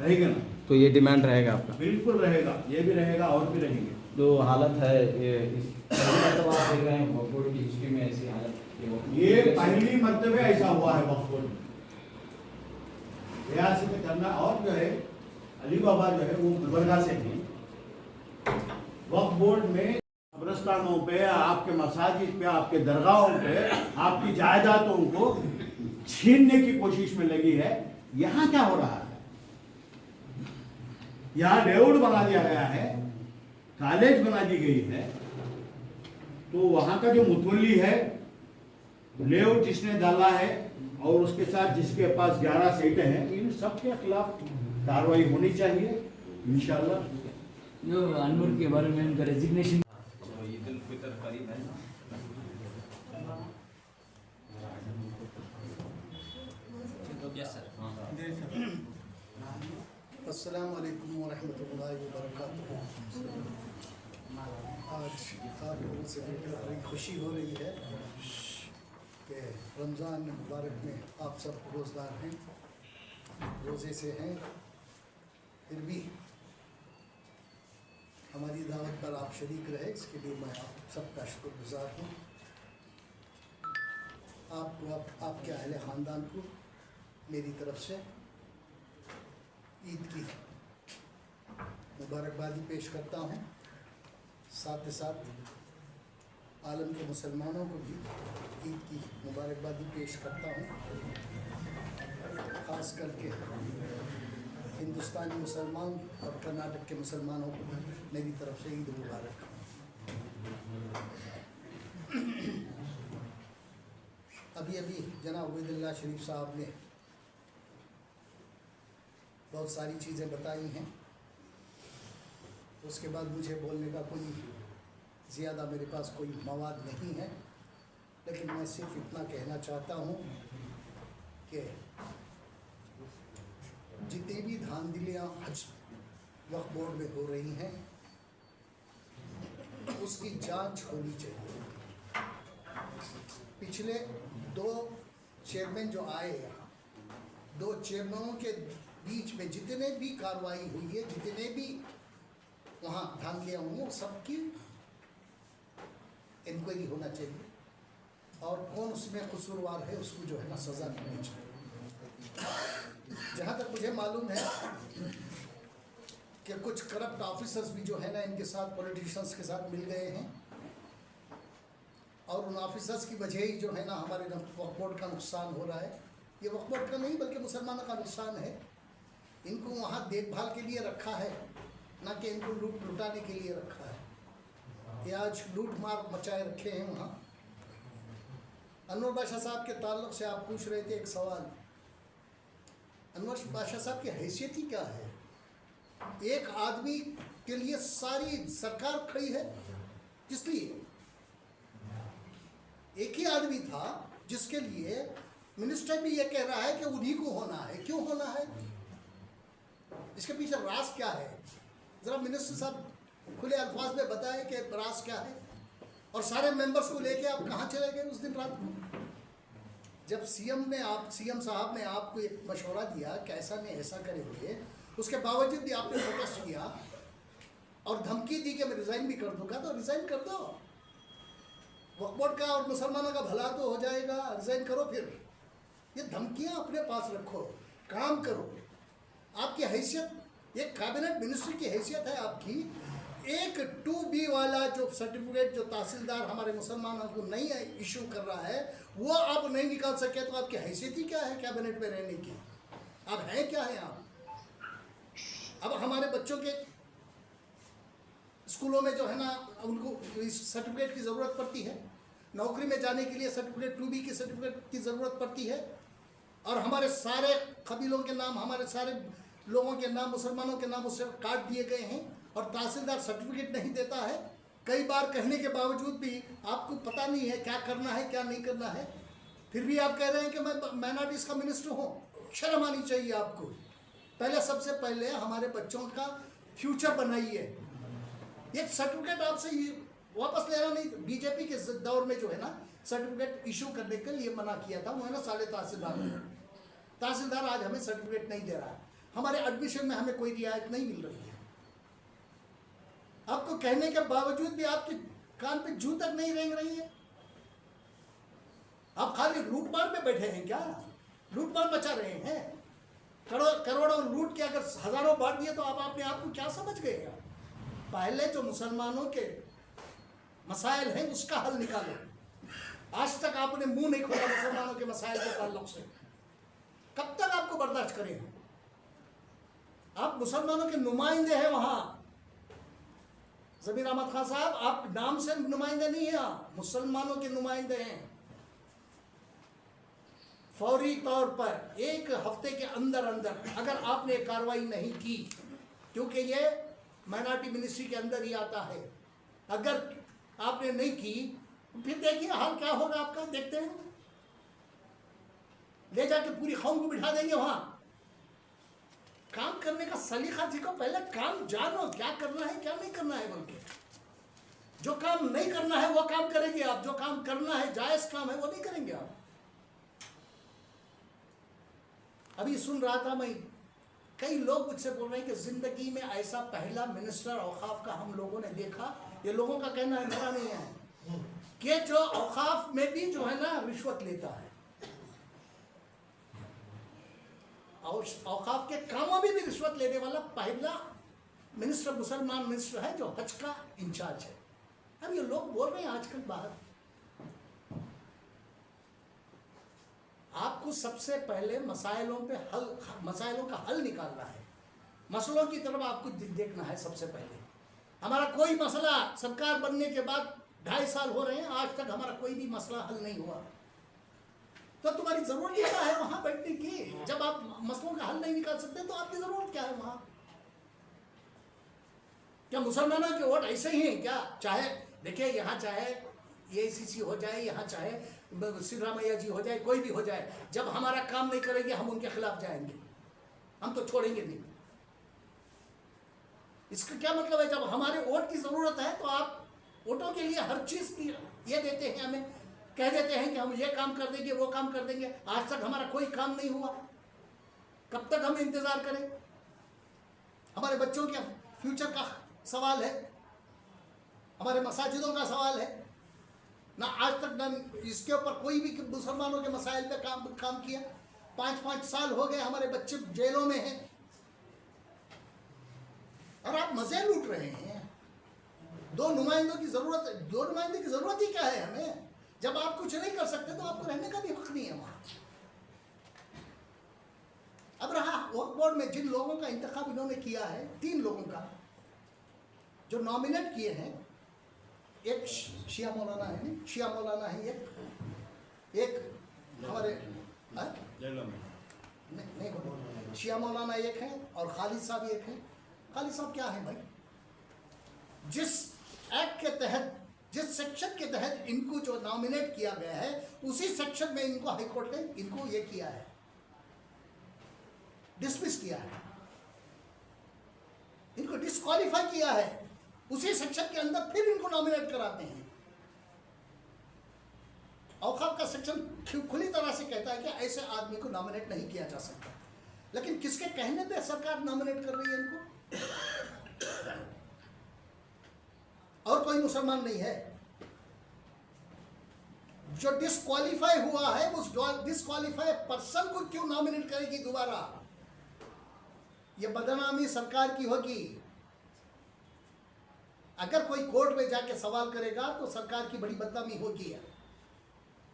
रहेगा ना। तो ये डिमांड रहेगा आपका? बिल्कुल रहेगा, ये भी रहेगा और भी रहेंगे। जो हालत है ये मतलब आप देख रहे हैं वक्फ बोर्ड की हिस्ट्री में ऐसी हालत ये पहली मर्तबे ऐसा हुआ है वक्फ बोर्ड में। रियासत में करना। और जो है अली बाबा जो है वो गुलबर्गा से हैं। वक्फ बोर्ड में कब्रस्तानों पे, आपके मसाजिद पे, आपके दरगाहों पे आपकी जायदादों को छीनने की कोशिश में लगी है। यहाँ क्या हो रहा है? यहाँ लेआउट बना दिया गया है, कॉलेज बना दी गई है, तो वहाँ का जो मुतवल्ली है, लेआउट जिसने डाला है और उसके साथ जिसके पास 11 सीटें हैं, इन सब के खिलाफ कार्रवाई होनी चाहिए इंशाल्लाह। जो अनवर के बारे में उनका रेजिग्नेशन ईद उल फितर करीब है। अस्सलाम वालेकुम वरहमतुल्लाहि वबरकातुहू। आज आप लोगों से मिलकर बड़ी खुशी हो रही है कि रमज़ान मुबारक में आप सब रोज़दार हैं, रोज़े से हैं, फिर भी हमारी दावत पर आप शरीक रहे, इसके लिए मैं आप सबका शुक्रगुज़ार हूँ। आपको आपके अहले ख़ानदान को मेरी तरफ से ईद की मुबारकबादी पेश करता हूँ। साथ ही साथ आलम के मुसलमानों को भी ईद की मुबारकबादी पेश करता हूँ। ख़ास करके हिंदुस्तानी मुसलमान और कर्नाटक के मुसलमानों को भी मेरी तरफ से ईद मुबारक। अभी जनाब उबैदुल्लाह शरीफ साहब ने बहुत सारी चीज़ें बताई हैं, उसके बाद मुझे बोलने का कोई ज़्यादा मेरे पास कोई मवाद नहीं है, लेकिन मैं सिर्फ इतना कहना चाहता हूँ कि जितनी भी धांधलियाँ हज वक्फ बोर्ड में हो रही हैं उसकी जांच होनी चाहिए। पिछले 2 चेयरमैन जो आए यहाँ, 2 चेयरमैनों के बीच में जितने भी कार्रवाई हुई है, जितने भी वहाँ धांधलियाँ हुई हैं, सबकी इंक्वायरी होना चाहिए और कौन उसमें कसूरवार है उसको जो है ना सज़ा मिलनी चाहिए। जहाँ तक मुझे मालूम है कि कुछ करप्ट ऑफिसर्स भी जो है ना इनके साथ, पॉलिटिशियंस के साथ मिल गए हैं और उन ऑफिसर्स की वजह ही जो है ना हमारे वक्फ बोर्ड का नुकसान हो रहा है। ये वक्फ बोर्ड का नहीं बल्कि मुसलमानों का नुकसान है। इनको वहाँ देखभाल के लिए रखा है, ना कि इनको लुटाने के लिए रखा है। ये आज लूट मार मचाए रखे हैं वहाँ। अनवर बादशाह साहब के ताल्लुक़ से आप पूछ रहे थे एक सवाल। अनवर बादशाह साहब की हैसियत ही क्या है? एक आदमी के लिए सारी सरकार खड़ी है, किस लिए? एक ही आदमी था जिसके लिए मिनिस्टर भी ये कह रहा है कि उन्हीं को होना है। क्यों होना है? इसके पीछे राज क्या है? ज़रा मिनिस्टर साहब खुले अल्फाज में बताएं कि राज क्या है। और सारे मेंबर्स को लेके आप कहाँ चले गए उस दिन रात को, जब सीएम साहब ने आपको एक मशवरा दिया कि ऐसा नहीं ऐसा करेंगे, उसके बावजूद भी आपने प्रोटेस्ट किया और धमकी दी कि मैं रिज़ाइन भी कर दूंगा। तो रिज़ाइन कर दो, वक्फ बोर्ड का और मुसलमानों का भला तो हो जाएगा। रिज़ाइन करो, फिर ये धमकियाँ अपने पास रखो, काम करो। आपकी हैसियत एक कैबिनेट मिनिस्टर की हैसियत है आपकी। एक 2B वाला जो सर्टिफिकेट जो तहसीलदार हमारे मुसलमानों को नहीं इशू कर रहा है, वो आप नहीं निकाल सके तो आपकी हैसियत ही क्या है कैबिनेट में रहने की? आप हैं क्या है आप? अब हमारे बच्चों के स्कूलों में जो है ना उनको इस सर्टिफिकेट की ज़रूरत पड़ती है, नौकरी में जाने के लिए सर्टिफिकेट 2B की सर्टिफिकेट की ज़रूरत पड़ती है। और हमारे सारे कबीलों के नाम, हमारे सारे लोगों के नाम, मुसलमानों के नाम उससे काट दिए गए हैं और तहसीलदार सर्टिफिकेट नहीं देता है। कई बार कहने के बावजूद भी आपको पता नहीं है क्या करना है क्या नहीं करना है, फिर भी आप कह रहे हैं कि मैं माइनॉरिटीज़ का मिनिस्टर हूँ। शर्म आनी चाहिए आपको। पहले सबसे पहले हमारे बच्चों का फ्यूचर बनाइए। ये सर्टिफिकेट आपसे वापस लेना नहीं। बीजेपी के दौर में जो है ना सर्टिफिकेट इशू करने के लिए मना किया था, वो है ना साले तहसीलदार। तहसीलदार आज हमें सर्टिफिकेट नहीं दे रहा है। हमारे एडमिशन में हमें कोई रियायत नहीं मिल रही है। आपको कहने के बावजूद भी आपके कान पे जू तक नहीं रेंग रही है। आप खाली लूटमार में बैठे हैं क्या? लूटमार मचा रहे हैं। करोड़ों लूट के अगर हजारों बांट दिए तो आप अपने आप को क्या समझ गए? पहले जो मुसलमानों के मसाइल हैं उसका हल निकालो। आज तक आपने मुंह नहीं खोला मुसलमानों के मसाइल के ताल्लुक से। कब तक आपको बर्दाश्त करें? आप मुसलमानों के नुमाइंदे हैं वहां। ज़मीर अहमद खान साहब, आप नाम से नुमाइंदे नहीं हैं, आप मुसलमानों के नुमाइंदे हैं। फौरी तौर पर एक हफ्ते के अंदर अंदर अगर आपने कार्रवाई नहीं की, क्योंकि ये माइनॉरिटी मिनिस्ट्री के अंदर ही आता है, अगर आपने नहीं की फिर देखिए हाल क्या होगा आपका। देखते हैं, ले जाके पूरी कौम को बिठा देंगे वहां। काम करने का सलीका सीखो, पहले काम जानो क्या करना है क्या नहीं करना है। बल्कि जो काम नहीं करना है वो काम करेंगे आप, जो काम करना है जायज काम है वो नहीं करेंगे आप। अभी सुन रहा था मैं, कई लोग मुझसे बोल रहे हैं कि जिंदगी में ऐसा पहला मिनिस्टर औकाफ का हम लोगों ने देखा। ये लोगों का कहना है, मेरा नहीं है, कि जो औकाफ में भी जो है ना रिश्वत लेता है और औकाफ के कामों में भी रिश्वत लेने वाला पहला मिनिस्टर मुसलमान मिनिस्टर है जो हज का इंचार्ज है। अब ये लोग बोल रहे हैं आजकल बाहर। आपको सबसे पहले मसाइलों का हल निकालना है। मसलों की तरफ आपको देखना है सबसे पहले। हमारा कोई मसला सरकार बनने के बाद 2.5 साल हो रहे हैं, आज तक हमारा कोई भी मसला हल नहीं हुआ। तो तुम्हारी जरूरत क्या है वहां बैठने की? जब आप मसलों का हल नहीं निकाल सकते तो आपकी जरूरत क्या है वहां? क्या मुसलमानों के वोट ऐसे ही हैं क्या? चाहे देखिए, यहाँ चाहे AICC हो जाए, यहाँ चाहे सिद्धरामैया जी हो जाए, कोई भी हो जाए, जब हमारा काम नहीं करेंगे हम उनके खिलाफ जाएंगे, हम तो छोड़ेंगे नहीं। इसका क्या मतलब है? जब हमारे वोट की जरूरत है तो आप वोटों के लिए हर चीज की ये देते हैं, हमें कह देते हैं कि हम ये काम कर देंगे वो काम कर देंगे। आज तक हमारा कोई काम नहीं हुआ। कब तक हम इंतजार करें? हमारे बच्चों के फ्यूचर का सवाल है, हमारे मसाजिदों का सवाल है। ना आज तक ना इसके ऊपर कोई भी मुसलमानों के मसाइल पे काम किया। 5-5 साल हो गए, हमारे बच्चे जेलों में हैं और आप मजे लूट रहे हैं। दो नुमाइंदों की जरूरत ही क्या है हमें? जब आप कुछ नहीं कर सकते तो आपको रहने का भी हक नहीं है वहां। अब रहा वक्फ बोर्ड में जिन लोगों का इंतखाब इन्होंने किया है, 3 लोगों का जो नॉमिनेट किए हैं, एक शिया मौलाना है, एक हमारे नहीं, शिया मौलाना एक है और खालिद साहब एक है। खालिद साहब क्या है भाई? जिस एक्ट के तहत, जिस सेक्शन के तहत इनको जो नॉमिनेट किया गया है, उसी सेक्शन में इनको हाईकोर्ट ने इनको ये किया है, डिसमिस किया है, इनको डिस्क्वालीफाई किया है। उसी सेक्शन के अंदर फिर इनको नॉमिनेट कराते हैं। औकाफ का सेक्शन खुली तरह से कहता है कि ऐसे आदमी को नॉमिनेट नहीं किया जा सकता, लेकिन किसके कहने पे सरकार नॉमिनेट कर रही है इनको? और कोई मुसलमान नहीं है जो डिस्क्वालीफाई हुआ है, उस डिस्क्वालीफाइड पर्सन को क्यों नॉमिनेट करेगी दोबारा? ये बदनामी सरकार की होगी। अगर कोई कोर्ट में जाके सवाल करेगा तो सरकार की बड़ी बदनामी होगी।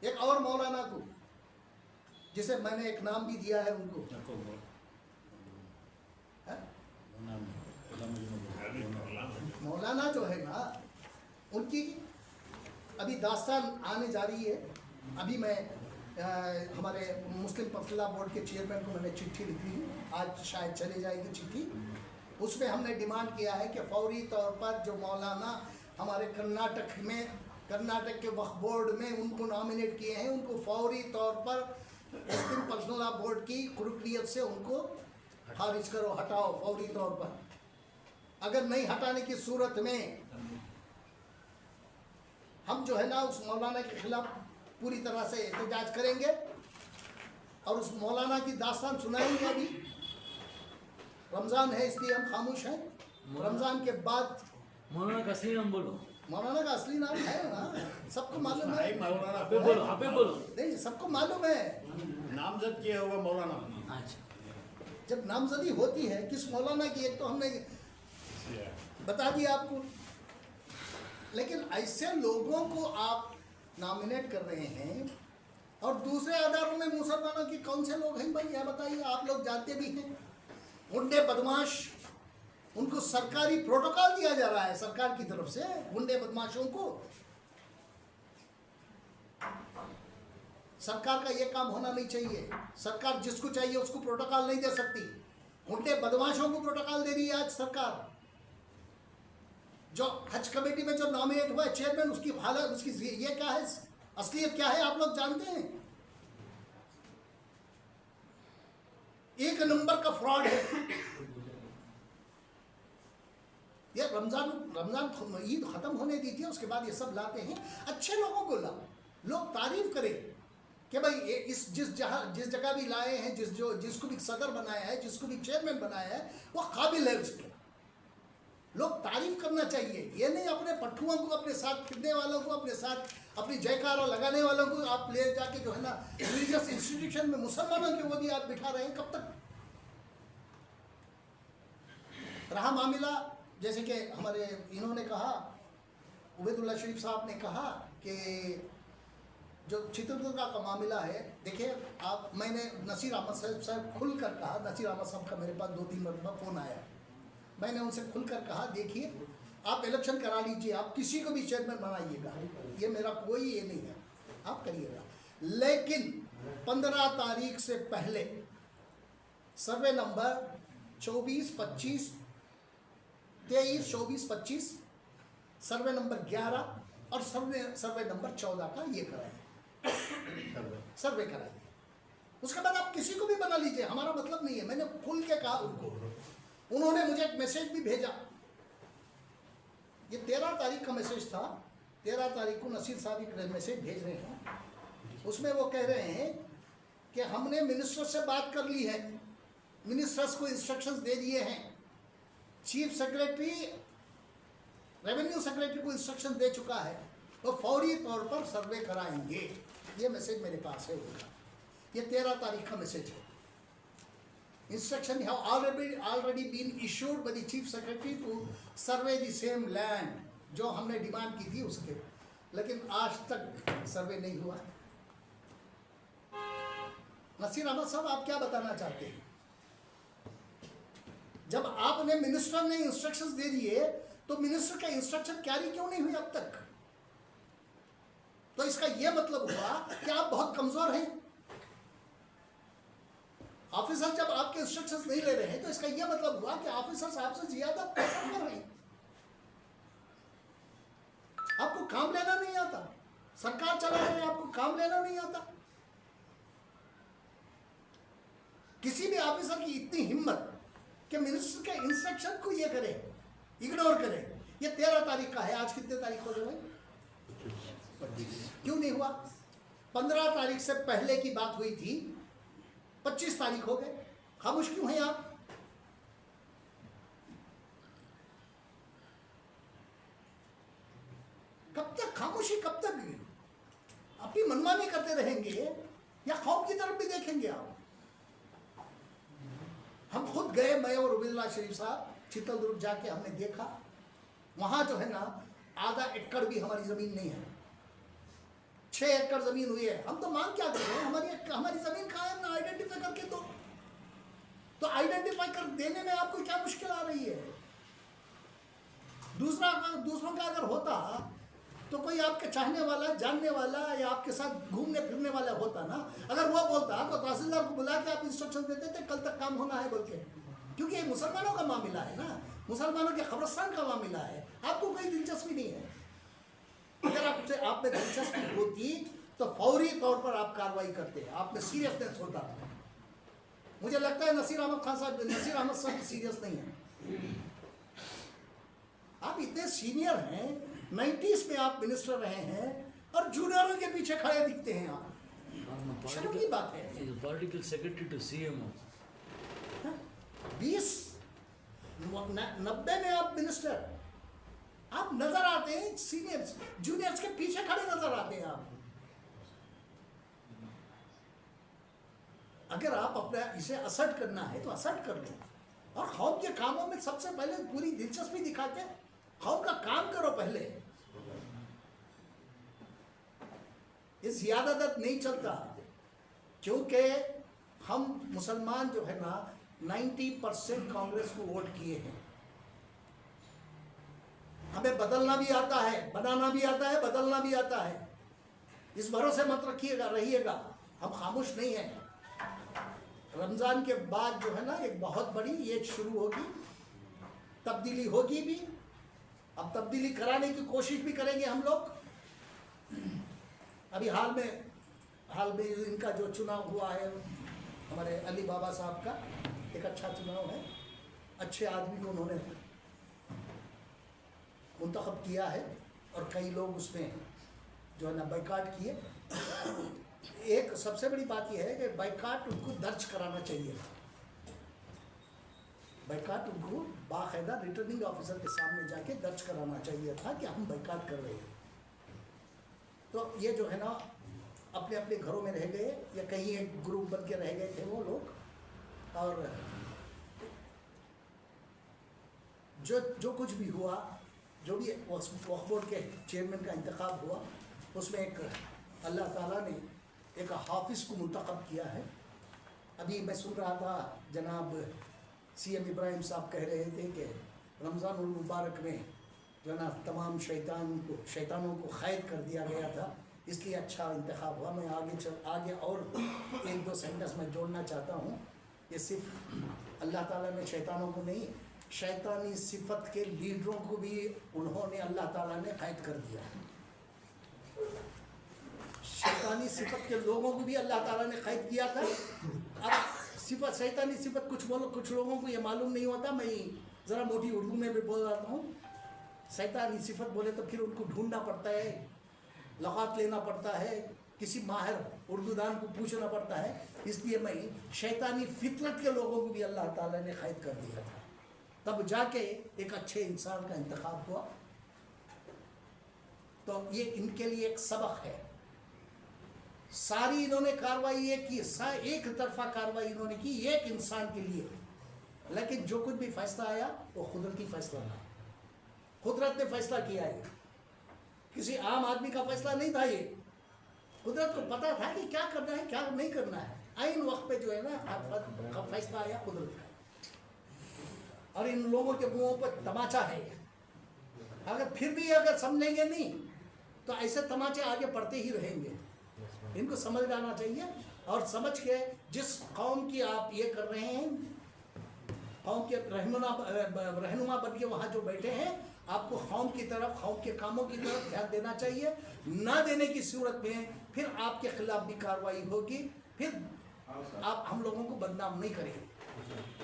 एक और मौलाना को, जिसे मैंने एक नाम भी दिया है उनको, मौलाना जो है ना, उनकी अभी दास्तान आने जा रही है। अभी मैं हमारे मुस्लिम पफला बोर्ड के चेयरमैन को मैंने चिट्ठी लिखी है, आज शायद चले जाएगी चिट्ठी। उसमें हमने डिमांड किया है कि फौरी तौर पर जो मौलाना हमारे कर्नाटक के वक्फ बोर्ड में उनको नॉमिनेट किए हैं, उनको फौरी तौर पर मुस्लिम पफला बोर्ड की रुकनियत से उनको खारिज करो, हटाओ फौरी तौर पर। अगर नहीं हटाने की सूरत में हम जो है ना उस मौलाना के खिलाफ पूरी तरह से एहतजाज करेंगे और उस मौलाना की दास्तान सुनाएंगे। अभी रमज़ान है इसलिए हम खामोश हैं। रमज़ान के बाद मौलाना का असली नाम बोलो। मौलाना का असली नाम है ना, सबको मालूम है। भाई मौलाना आप बोलो, आप बोलो। नहीं, सबको मालूम है। नामजद किया हुआ मौलाना। अच्छा, जब नामजदी होती है किस मौलाना की, एक तो हमने बता दिया आपको, लेकिन ऐसे लोगों को आप नॉमिनेट कर रहे हैं और दूसरे आधारों में मुसलमानों के कौन से लोग हैं भाई, यह बताइए। आप लोग जानते भी हैं, गुंडे बदमाश, उनको सरकारी प्रोटोकॉल दिया जा रहा है सरकार की तरफ से गुंडे बदमाशों को। सरकार का यह काम होना नहीं चाहिए। सरकार जिसको चाहिए उसको प्रोटोकॉल नहीं दे सकती, गुंडे बदमाशों को प्रोटोकॉल दे रही है आज सरकार। जो हज कमेटी में जो नॉमिनेट हुआ है चेयरमैन, उसकी हालत, उसकी ये क्या है, असलियत क्या है, आप लोग जानते हैं। एक नंबर का फ्रॉड है ये। रमजान ईद खत्म होने दीजिए, उसके बाद ये सब लाते हैं। अच्छे लोगों को लाओ, लोग तारीफ करें कि भाई इस जिस जगह भी लाए हैं, जिसको भी सदर बनाया है, जिसको भी चेयरमैन बनाया है, वो काबिल है उसके। लोग तारीफ करना चाहिए। ये नहीं अपने पट्टुओं को, अपने साथ फिरने वालों को, अपने साथ अपनी जयकारा लगाने वालों को आप ले जाके जो है ना रिलीजियस इंस्टीट्यूशन में मुसलमानों के वो भी आप बिठा रहे हैं। कब तक रहा मामला, जैसे कि हमारे इन्होंने कहा, उबैदुल्ला शरीफ साहब ने कहा कि जो चित्रदुर्गा का मामला है, देखिए आप, मैंने नसीर अहमद साहब खुलकर कहा, नसीर अहमद साहब का मेरे पास 2-3 मरतबा फ़ोन आया, मैंने उनसे खुलकर कहा देखिए आप इलेक्शन करा लीजिए, आप किसी को भी चेयरमैन बनाइएगा, ये मेरा कोई ये नहीं है, आप करिएगा, लेकिन 15 तारीख से पहले सर्वे नंबर 24, 25, 23, 24, 25, सर्वे नंबर 11 और सर्वे नंबर 14 का ये कराइए, सर्वे कराइए। उसके बाद आप किसी को भी बना लीजिए, हमारा मतलब नहीं है। मैंने खुल के कहा उनको, उन्होंने मुझे एक मैसेज भी भेजा। ये 13 तारीख का मैसेज था। 13 तारीख को नसीर साहब एक मैसेज भेज रहे हैं, उसमें वो कह रहे हैं कि हमने मिनिस्टर से बात कर ली है, मिनिस्टर्स को इंस्ट्रक्शंस दे दिए हैं, चीफ सेक्रेटरी, रेवेन्यू सेक्रेटरी को इंस्ट्रक्शन दे चुका है, वो फौरी तौर पर सर्वे कराएंगे। ये मैसेज मेरे पास है उनका, ये 13 तारीख का मैसेज है। Instruction have already been issued by the chief secretary to survey the same land, जो हमने डिमांड की थी उसके, लेकिन आज तक सर्वे नहीं हुआ। नसीर अहमद साहब, आप क्या बताना चाहते हैं? जब आपने मिनिस्टर ने इंस्ट्रक्शंस दे दिए तो मिनिस्टर का इंस्ट्रक्शन कैरी क्यों नहीं हुई अब तक? तो इसका यह मतलब हुआ कि आप बहुत कमजोर हैं। ऑफिसर जब आपके इंस्ट्रक्शंस नहीं ले रहे हैं तो इसका यह मतलब हुआ कि ऑफिसर्स आपसे ज्यादा पैसा कर रहे हैं। आपको काम लेना नहीं आता, सरकार चला रहे हैं, आपको काम लेना नहीं आता। किसी भी ऑफिसर की इतनी हिम्मत कि मिनिस्टर के इंस्ट्रक्शन को ये करे, इग्नोर करे। ये 13 तारीख का है, आज कितने तारीख हो गए? क्यों नहीं हुआ? 15 तारीख से पहले की बात हुई थी, 25 तारीख हो गए, खामोश क्यों हैं आप? कब तक खामोशी, कब तक अपनी मनमानी करते रहेंगे या खौफ की तरफ भी देखेंगे आप? हम खुद गए, मैं और उबैदुल्ला शरीफ साहब चित्रदुर्ग जाके हमने देखा, वहां जो है ना आधा एकड़ भी हमारी जमीन नहीं है, 6 एकड़ जमीन हुई है। हम तो मांग क्या कर रहे हैं, हमारी जमीन कहाँ है ना आइडेंटिफाई करके तो आइडेंटिफाई कर देने में आपको क्या मुश्किल आ रही है? दूसरों का अगर होता तो कोई आपके चाहने वाला, जानने वाला या आपके साथ घूमने फिरने वाला होता ना, अगर वो बोलता तो तहसीलदार को बुला के आप इंस्ट्रक्शन देते थे कल तक काम होना है बोल के, क्योंकि ये मुसलमानों का मामला है ना, मुसलमानों के कब्रिस्तान का मामला है, आपको कोई दिलचस्पी नहीं है। अगर आप में दिलचस्पी होती तो फौरी तौर पर आप कार्रवाई करते, आप में सीरियसनेस होता। मुझे लगता है नसीर अहमद साहब सीरियस नहीं है। आप इतने सीनियर हैं, 90s में आप मिनिस्टर रहे हैं और जूनियरों के पीछे खड़े दिखते हैं आप। शर्म की बात है। Political secretary to CM। 20 और 90 में आप मिनिस्टर, आप नजर आते हैं सीनियर्स जूनियर्स के पीछे खड़े नजर आते हैं आप। अगर आप अपना इसे असर्ट करना है तो असर्ट कर लो, और कौम के कामों में सबसे पहले पूरी दिलचस्पी दिखाते कौम का काम करो पहले। ये ज्यादातर नहीं चलता, क्योंकि हम मुसलमान जो है ना 90% कांग्रेस को वोट किए हैं। हमें बदलना भी आता है, बनाना भी आता है, बदलना भी आता है। इस भरोसे मत रहिएगा, हम खामोश नहीं हैं। रमजान के बाद जो है ना एक बहुत बड़ी ये शुरू होगी, तब्दीली होगी भी। अब तब्दीली कराने की कोशिश भी करेंगे हम लोग। अभी हाल में इनका जो चुनाव हुआ है हमारे अली बाबा साहब का, एक अच्छा चुनाव है, अच्छे आदमी को उन्होंने मुंतखब किया है, और कई लोग उसमें जो है ना बाइकाट किए। एक सबसे बड़ी बात यह है कि बाइकाट उनको दर्ज कराना चाहिए था। बाइकाट उनको बाकायदा रिटर्निंग ऑफिसर के सामने जाके दर्ज कराना चाहिए था कि हम बाइकाट कर रहे हैं। तो ये जो है ना अपने अपने घरों में रह गए, या कहीं एक ग्रुप बन के रह गए थे वो लोग। और जो कुछ भी हुआ, जो भी वक्फ बोर्ड के चेयरमैन का इंतखाब हुआ, उसमें एक अल्लाह ताला ने एक हाफिज़ को मुंतखब किया है। अभी मैं सुन रहा था जनाब CM इब्राहिम साहब कह रहे थे कि रमज़ानुल मुबारक में जो ना तमाम शैतानों को क़ैद कर दिया गया था, इसलिए अच्छा इंतखाब हुआ। मैं आगे और 1-2 सेंटेंस में जोड़ना चाहता हूँ। ये सिर्फ अल्लाह ताला ने शैतानों को नहीं, शैतानी सिफत के लीडरों को भी उन्होंने अल्लाह ताला ने क़ैद कर दिया। शैतानी सिफत के लोगों को भी अल्लाह ताला ने क़ैद किया था। अब शैतानी सिफत कुछ लोगों को ये मालूम नहीं होता। मैं ज़रा मोटी उर्दू में भी बोल रहा हूँ। शैतानी सिफत बोले तो फिर उनको ढूंढना पड़ता है, लग़ात लेना पड़ता है, किसी माहिर उर्दूदान को पूछना पड़ता है। इसलिए मैं शैतानी फितरत के लोगों को भी अल्लाह ताला ने क़ैद कर दिया था, तब जाके एक अच्छे इंसान का इंतखाब हुआ। तो ये इनके लिए एक सबक है। सारी इन्होंने कार्रवाई ये की, एक तरफा कार्रवाई इन्होंने की एक इंसान के लिए, लेकिन जो कुछ भी फैसला आया वो कुदरत की फैसला था। कुदरत ने फैसला किया है, किसी आम आदमी का फैसला नहीं था। ये कुदरत को पता था कि क्या करना है क्या नहीं करना है। आइन वक्त पे जो है ना फैसला आया कुदरत का, और इन लोगों के मुंहों पर तमाचा है। अगर फिर भी अगर समझेंगे नहीं तो ऐसे तमाचे आगे पड़ते ही रहेंगे। इनको समझ जाना चाहिए, और समझ के जिस कौम की आप ये कर रहे हैं, कौम के रहनुमा बन के वहाँ जो बैठे हैं, आपको कौम की तरफ, कौम के कामों की तरफ ध्यान देना चाहिए। ना देने की सूरत में फिर आपके खिलाफ भी कार्रवाई होगी, फिर आप हम लोगों को बदनाम नहीं करेंगे।